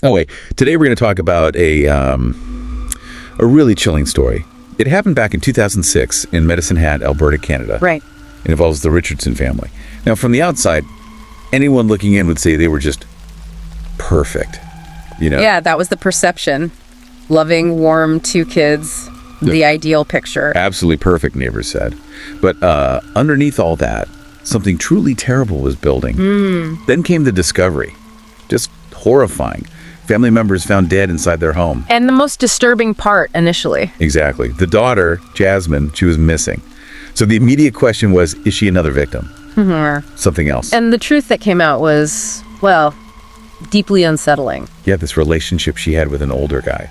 Oh, wait. Today we're going to talk about a really chilling story. It happened back in 2006 in Medicine Hat, Alberta, Canada. Right. It involves the Richardson family. Now, from the outside, anyone looking in would say they were just perfect, you know? Yeah, that was the perception. Loving, warm, 2 kids, the ideal picture. Absolutely perfect, neighbors said. But underneath all that, something truly terrible was building. Then came the discovery. Just horrifying. Family members found dead inside their home. And the most disturbing part initially. Exactly. The daughter, Jasmine, she was missing. So the immediate question was, is she another victim? Something else. And the truth that came out was, well, deeply unsettling. Yeah, this relationship she had with an older guy,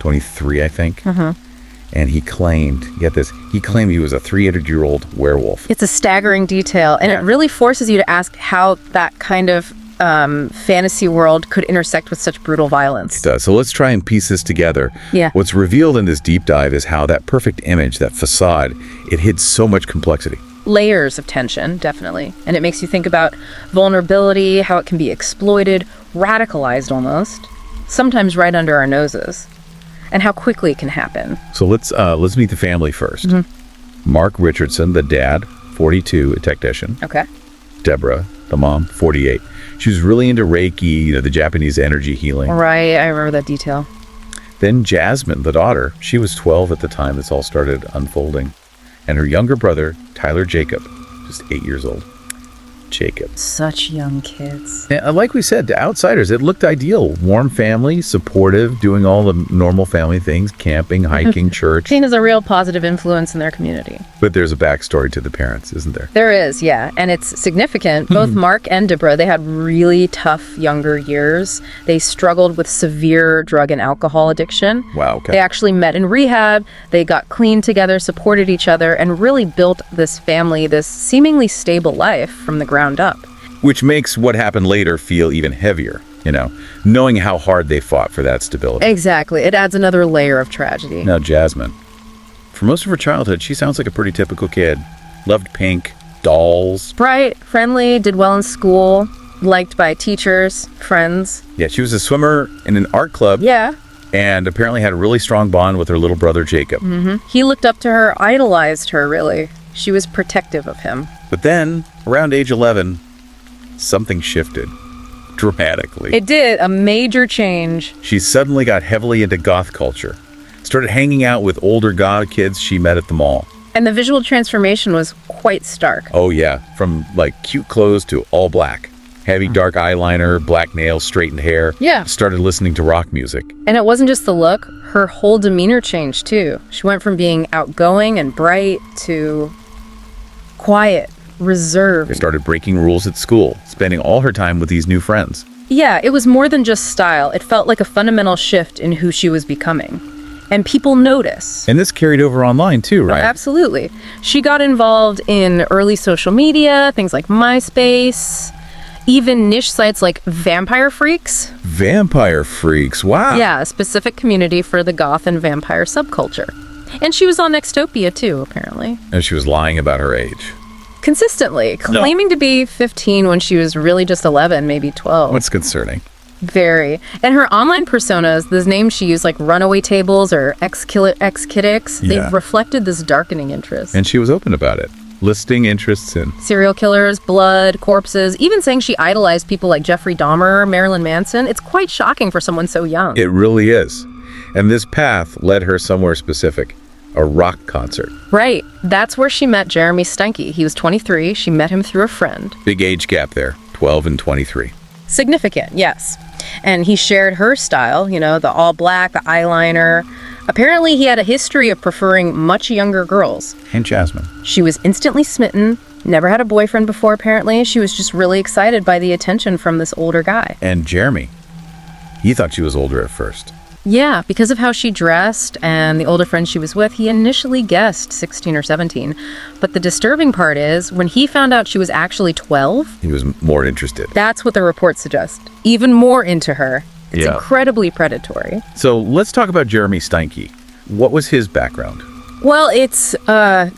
23, I think. And he claimed, get this, he claimed he was a 300-year-old werewolf. It's a staggering detail, and it really forces you to ask how that kind of fantasy world could intersect with such brutal violence. It does. So let's try and piece this together. Yeah. What's revealed in this deep dive is how that perfect image, that facade, it hid so much complexity. Layers of tension, definitely. And it makes you think about vulnerability, how it can be exploited, radicalized almost, sometimes right under our noses, and how quickly it can happen. So let's meet the family first. Mark Richardson, the dad, 42, a technician. Okay. Debra, the mom, 48. She was really into Reiki, you know, the Japanese energy healing. Right, I remember that detail. Then Jasmine, the daughter, she was 12 at the time this all started unfolding. And her younger brother, Tyler Jacob, just 8 years old. Jacob. Such young kids. And like we said, to outsiders, it looked ideal. Warm family, supportive, doing all the normal family things, camping, hiking, church. Seen as a real positive influence in their community. But there's a backstory to the parents, isn't there? There is, yeah. And it's significant. Both Mark and Debra, they had really tough younger years. They struggled with severe drug and alcohol addiction. Wow, okay. They actually met in rehab. They got clean together, supported each other, and really built this family, this seemingly stable life from the ground up. Which makes what happened later feel even heavier, you know, knowing how hard they fought for that stability. Exactly. It adds another layer of tragedy. Now, Jasmine, for most of her childhood, she sounds like a pretty typical kid. Loved pink, dolls. Bright, friendly, did well in school, liked by teachers, friends. Yeah, she was a swimmer in an art club. Yeah. And apparently had a really strong bond with her little brother, Jacob. He looked up to her, idolized her, really. She was protective of him. But then, around age 11, something shifted dramatically. It did, a major change. She suddenly got heavily into goth culture. Started hanging out with older goth kids she met at the mall. And the visual transformation was quite stark. Oh yeah, from like cute clothes to all black. Heavy dark eyeliner, black nails, straightened hair. Yeah. Started listening to rock music. And it wasn't just the look, her whole demeanor changed too. She went from being outgoing and bright to quiet, reserved. They started breaking rules at school, spending all her time with these new friends. Yeah, it was more than just style. It felt like a fundamental shift in who she was becoming. And people notice. And this carried over online too, right? Oh, absolutely. She got involved in early social media, things like MySpace, even niche sites like Vampire Freaks. Vampire Freaks, wow. Yeah, a specific community for the goth and vampire subculture. And she was on Nextopia too, apparently. And she was lying about her age. Consistently, claiming to be 15 when she was really just 11, maybe 12. What's concerning? Very. And her online personas, the names she used, like Runaway Tables or X-Kidix, they reflected this darkening interest. And she was open about it, listing interests in serial killers, blood, corpses, even saying she idolized people like Jeffrey Dahmer, Marilyn Manson. It's quite shocking for someone so young. It really is. And this path led her somewhere specific, a rock concert. Right. That's where she met Jeremy Steinke. He was 23. She met him through a friend. Big age gap there, 12 and 23. Significant, yes. And he shared her style, you know, the all black, the eyeliner. Apparently, he had a history of preferring much younger girls. And Jasmine. She was instantly smitten, never had a boyfriend before, apparently. She was just really excited by the attention from this older guy. And Jeremy, he thought she was older at first. Yeah, because of how she dressed and the older friend she was with, he initially guessed 16 or 17. But the disturbing part is, when he found out she was actually 12... he was more interested. That's what the reports suggest. Even more into her. It's incredibly predatory. So let's talk about Jeremy Steinke. What was his background? Well, it's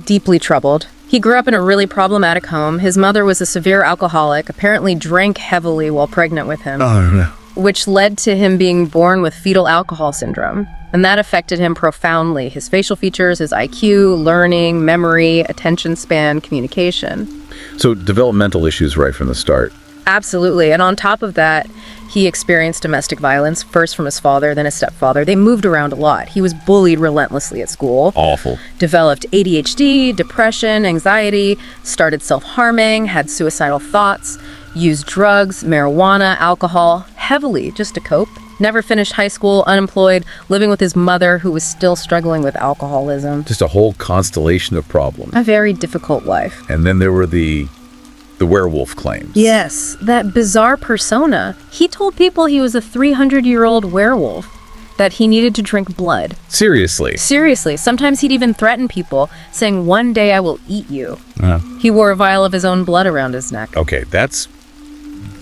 deeply troubled. He grew up in a really problematic home. His mother was a severe alcoholic, apparently drank heavily while pregnant with him. Oh, no. which led to him being born with fetal alcohol syndrome. And that affected him profoundly. His facial features, his IQ, learning, memory, attention span, communication. So developmental issues right from the start. Absolutely. And on top of that, he experienced domestic violence, first from his father, then his stepfather. They moved around a lot. He was bullied relentlessly at school. Awful. Developed ADHD, depression, anxiety, started self-harming, had suicidal thoughts, used drugs, marijuana, alcohol, heavily just to cope. Never finished high school, unemployed, living with his mother, who was still struggling with alcoholism. Just a whole constellation of problems. A very difficult life. And then there were the werewolf claims. Yes, that bizarre persona. He told people he was a 300-year-old werewolf, that he needed to drink blood. Seriously? Seriously. Sometimes he'd even threaten people, saying, "One day I will eat you." He wore a vial of his own blood around his neck. Okay, that's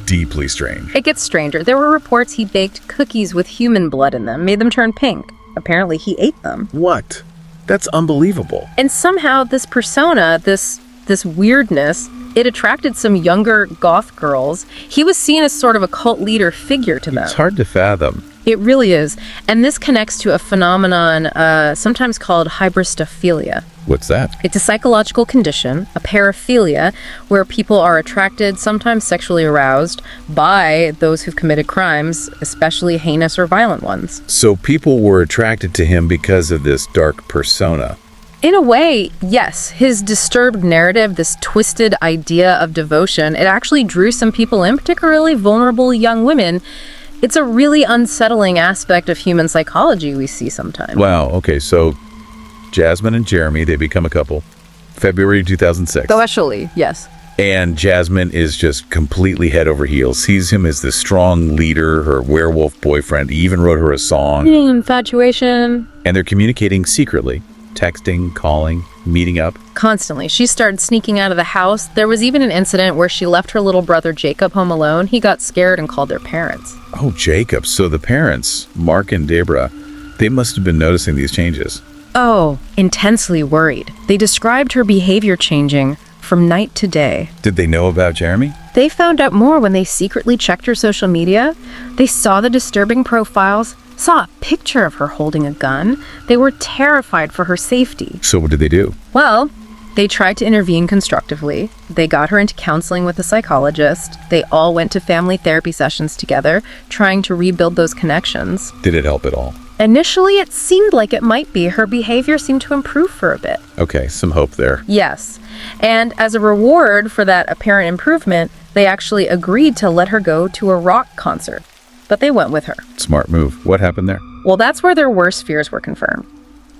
deeply strange. It gets stranger. There were reports he baked cookies with human blood in them, made them turn pink. Apparently he ate them. What? That's unbelievable. And somehow this persona, this weirdness, it attracted some younger goth girls. He was seen as sort of a cult leader figure to them. It's hard to fathom. It really is. And this connects to a phenomenon sometimes called hybristophilia. What's that? It's a psychological condition, a paraphilia, where people are attracted, sometimes sexually aroused, by those who've committed crimes, especially heinous or violent ones. So people were attracted to him because of this dark persona. In a way, yes. His disturbed narrative, this twisted idea of devotion, it actually drew some people in, particularly vulnerable young women. It's a really unsettling aspect of human psychology we see sometimes. Wow, okay, so Jasmine and Jeremy, they become a couple. February 2006. Especially, yes. And Jasmine is just completely head over heels. Sees him as the strong leader, her werewolf boyfriend. He even wrote her a song. Infatuation. And they're communicating secretly. Texting, calling, meeting up. Constantly. She started sneaking out of the house. There was even an incident where she left her little brother Jacob home alone. He got scared and called their parents. Oh, Jacob. So the parents, Mark and Debra, they must have been noticing these changes. Oh, intensely worried. They described her behavior changing from night to day. Did they know about Jeremy? They found out more when they secretly checked her social media. They saw the disturbing profiles, saw a picture of her holding a gun. They were terrified for her safety. So what did they do? Well, they tried to intervene constructively. They got her into counseling with a psychologist. They all went to family therapy sessions together, trying to rebuild those connections. Did it help at all? Initially, it seemed like it might be. Her behavior seemed to improve for a bit. Okay, some hope there. Yes. And as a reward for that apparent improvement, they actually agreed to let her go to a rock concert. But they went with her. Smart move. What happened there? Well, that's where their worst fears were confirmed.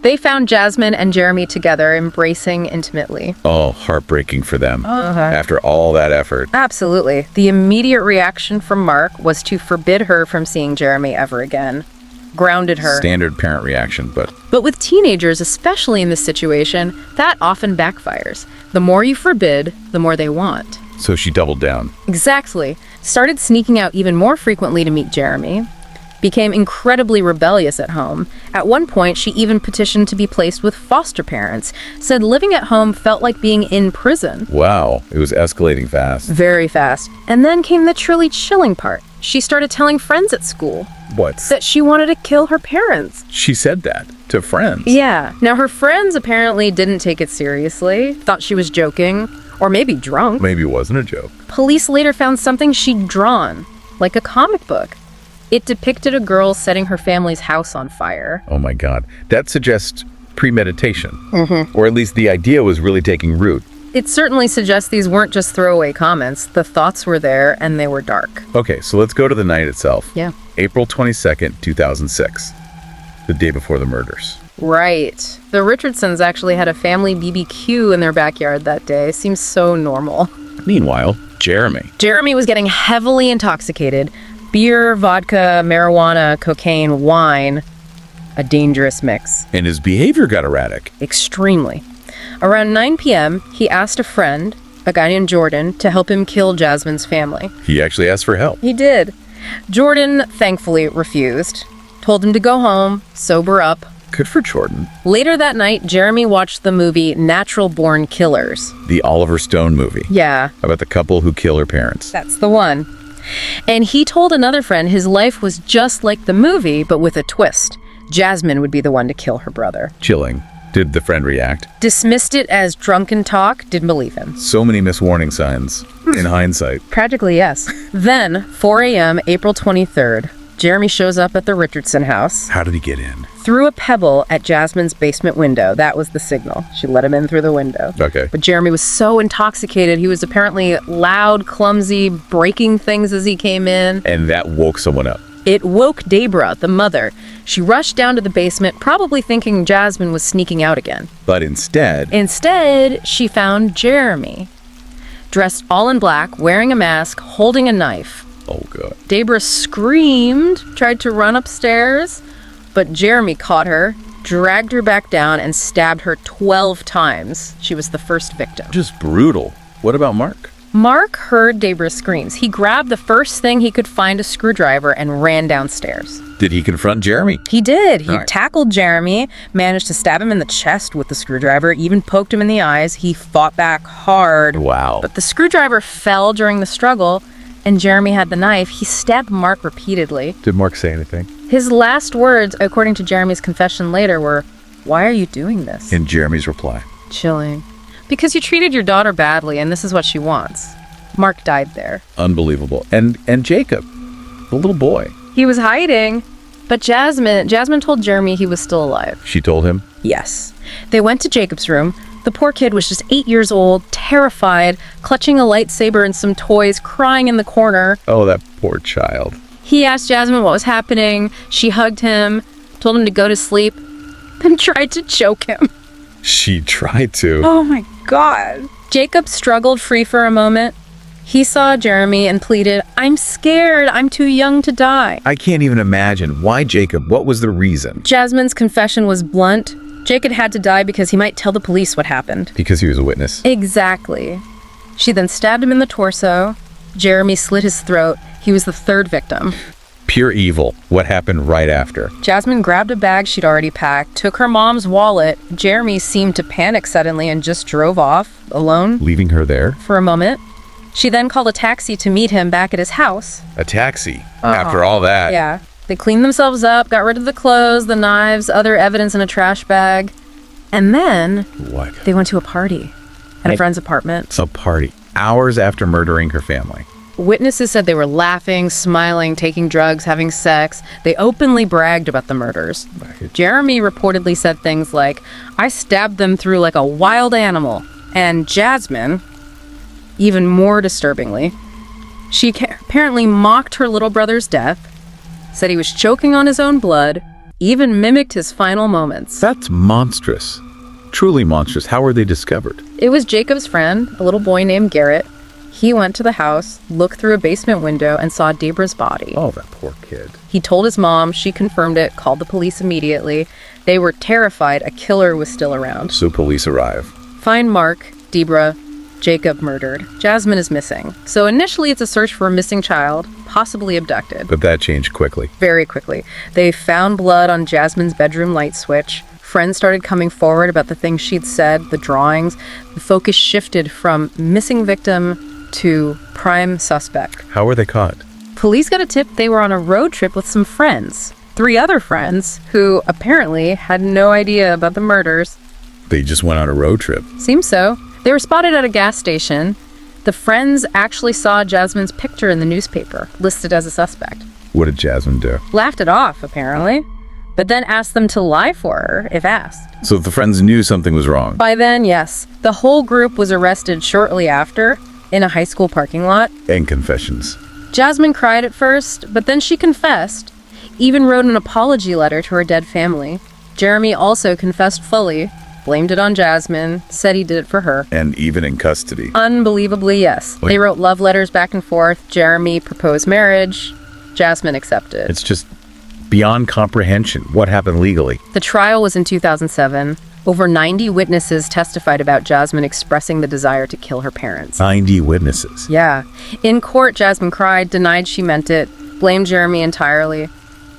They found Jasmine and Jeremy together, embracing intimately. Oh, heartbreaking for them. After all that effort. Absolutely. The immediate reaction from Mark was to forbid her from seeing Jeremy ever again. Grounded her. Standard parent reaction, but with teenagers, especially in this situation, that often backfires. The more you forbid, the more they want. so she doubled down. Exactly. Started sneaking out even more frequently to meet Jeremy. Became incredibly rebellious at home. At one point, she even petitioned to be placed with foster parents. Said living at home felt like being in prison. Wow, it was escalating fast. Very fast. And then came the truly chilling part. She started telling friends at school What? that she wanted to kill her parents. She said that to friends. Yeah. Now, her friends apparently didn't take it seriously, thought she was joking, or maybe drunk. Maybe it wasn't a joke. Police later found something she'd drawn, like a comic book. It depicted a girl setting her family's house on fire. Oh my God. That suggests premeditation. Or at least the idea was really taking root. It certainly suggests these weren't just throwaway comments. The thoughts were there, and they were dark. Okay, so let's go to the night itself. Yeah. April 22nd, 2006. The day before the murders. Right. The Richardsons actually had a family BBQ in their backyard that day. Seems so normal. Meanwhile, Jeremy. Jeremy was getting heavily intoxicated. Beer, vodka, marijuana, cocaine, wine. A dangerous mix. And his behavior got erratic. Extremely. Around 9 p.m., he asked a friend, a guy named Jordan, to help him kill Jasmine's family. He actually asked for help. He did. Jordan thankfully refused. Told him to go home, sober up. Good for Jordan. Later that night, Jeremy watched the movie Natural Born Killers. The Oliver Stone movie. Yeah, About the couple who kill her parents. that's the one. And he told another friend his life was just like the movie, but with a twist. Jasmine would be the one to kill her brother. Chilling. Did the friend react? Dismissed it as drunken talk, didn't believe him. So many missed warning signs, in hindsight. Practically, yes. Then, 4 a.m., April 23rd, Jeremy shows up at the Richardson house. How did he get in? Threw a pebble at Jasmine's basement window. That was the signal. She let him in through the window. Okay. But Jeremy was so intoxicated. He was apparently loud, clumsy, breaking things as he came in. And that woke someone up. It woke Debra, the mother. She rushed down to the basement, probably thinking Jasmine was sneaking out again. But instead, she found Jeremy, dressed all in black, wearing a mask, holding a knife. oh God. Debra screamed, tried to run upstairs, but Jeremy caught her, dragged her back down, and stabbed her 12 times. She was the first victim. Just brutal. What about Mark? Mark heard Debra's screams. He grabbed the first thing he could find, a screwdriver, and ran downstairs. Did he confront Jeremy? He did. He All right. tackled Jeremy, managed to stab him in the chest with the screwdriver, even poked him in the eyes. He fought back hard. Wow. But the screwdriver fell during the struggle, and Jeremy had the knife. He stabbed Mark repeatedly. Did Mark say anything? His last words, according to Jeremy's confession later, were, "Why are you doing this?" In Jeremy's reply. Chilling. "Because you treated your daughter badly, and this is what she wants." Mark died there. Unbelievable. And Jacob, the little boy. He was hiding, but Jasmine told Jeremy he was still alive. She told him? Yes. They went to Jacob's room. The poor kid was just 8 years old, terrified, clutching a lightsaber and some toys, crying in the corner. Oh, that poor child. He asked Jasmine what was happening. She hugged him, told him to go to sleep, then tried to choke him. She tried to. Oh my God. Jacob struggled free for a moment. He saw Jeremy and pleaded, "I'm scared. I'm too young to die." I can't even imagine. Why Jacob? What was the reason? Jasmine's confession was blunt. Jacob had to die because he might tell the police what happened. Because he was a witness. Exactly. She then stabbed him in the torso. Jeremy slit his throat. He was the third victim. Pure evil. What happened right after? Jasmine grabbed a bag she'd already packed, took her mom's wallet. Jeremy seemed to panic suddenly and just drove off, alone, Leaving her there? for a moment. She then called a taxi to meet him back at his house. A taxi. After all that. Yeah. They cleaned themselves up, got rid of the clothes, the knives, other evidence in a trash bag. And then What? they went to a party at a friend's apartment. A party. Hours after murdering her family. Witnesses said they were laughing, smiling, taking drugs, having sex. They openly bragged about the murders. Jeremy reportedly said things like, "I stabbed them through like a wild animal." And Jasmine, even more disturbingly, she apparently mocked her little brother's death, said he was choking on his own blood, even mimicked his final moments. That's monstrous. Truly monstrous. How were they discovered? It was Jacob's friend, a little boy named Garrett. He went to the house, looked through a basement window, and saw Debra's body. Oh, that poor kid. He told his mom, she confirmed it, called the police immediately. They were terrified a killer was still around. So police arrive. Find Mark, Debra, Jacob murdered. Jasmine is missing. So initially it's a search for a missing child, possibly abducted. But that changed quickly. Very quickly. They found blood on Jasmine's bedroom light switch. Friends started coming forward about the things she'd said, the drawings. The focus shifted from missing victim to prime suspect. How were they caught? Police got a tip they were on a road trip with some friends. 3 other friends who apparently had no idea about the murders. They just went on a road trip. Seems so. They were spotted at a gas station. The friends actually saw Jasmine's picture in the newspaper, listed as a suspect. What did Jasmine do? Laughed it off, apparently, but then asked them to lie for her if asked. So the friends knew something was wrong. By then, yes. The whole group was arrested shortly after in a high school parking lot. And confessions. Jasmine cried at first, but then she confessed, even wrote an apology letter to her dead family. Jeremy also confessed fully, blamed it on Jasmine, said he did it for her. And even in custody. Unbelievably, yes. Wait. They wrote love letters back and forth. Jeremy proposed marriage. Jasmine accepted. It's just beyond comprehension. What happened legally? The trial was in 2007. Over 90 witnesses testified about Jasmine expressing the desire to kill her parents. 90 witnesses. Yeah. In court, Jasmine cried, denied she meant it, blamed Jeremy entirely.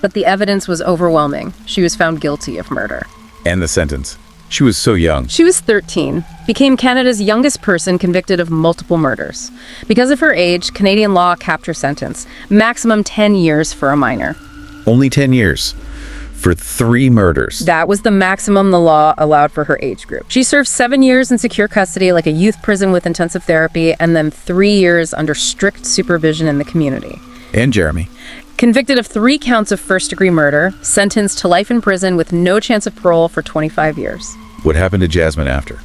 But the evidence was overwhelming. She was found guilty of murder. And the sentence. She was so young. She was 13. became Canada's youngest person convicted of multiple murders. Because of her age, Canadian law capped her sentence, maximum 10 years for a minor. Only 10 years for 3 murders. That was the maximum the law allowed for her age group. She served 7 years in secure custody, like a youth prison with intensive therapy, and then 3 years under strict supervision in the community. And Jeremy. Convicted of 3 counts of first-degree murder, sentenced to life in prison with no chance of parole for 25 years. What happened to Jasmine after?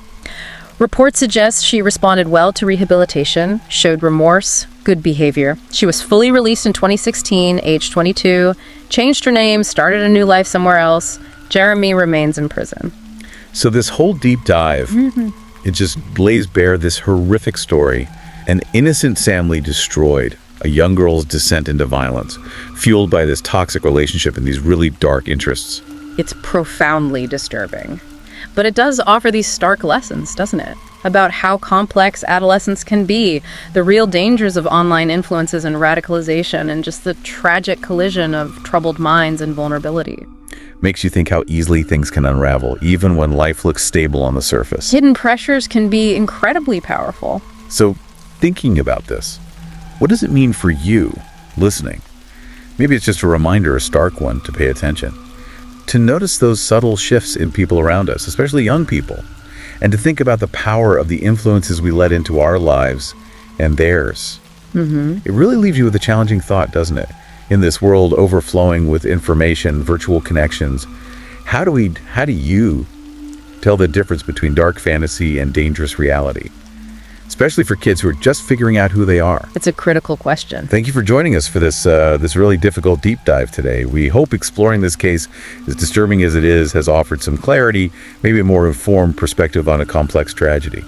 Reports suggest she responded well to rehabilitation, showed remorse, good behavior. She was fully released in 2016, age 22, changed her name, started a new life somewhere else. Jeremy remains in prison. So this whole deep dive, it just lays bare this horrific story. An innocent family destroyed, a young girl's descent into violence, fueled by this toxic relationship and these really dark interests. It's profoundly disturbing. But it does offer these stark lessons, doesn't it? About how complex adolescence can be, the real dangers of online influences and radicalization, and just the tragic collision of troubled minds and vulnerability. Makes you think how easily things can unravel, even when life looks stable on the surface. Hidden pressures can be incredibly powerful. So, thinking about this, what does it mean for you, listening? Maybe it's just a reminder, a stark one, to pay attention. To notice those subtle shifts in people around us, especially young people, and to think about the power of the influences we let into our lives and theirs. It really leaves you with a challenging thought, doesn't it? In this world overflowing with information, virtual connections, how do you tell the difference between dark fantasy and dangerous reality? Especially for kids who are just figuring out who they are. It's a critical question. Thank you for joining us for this really difficult deep dive today. We hope exploring this case, as disturbing as it is, has offered some clarity, maybe a more informed perspective on a complex tragedy.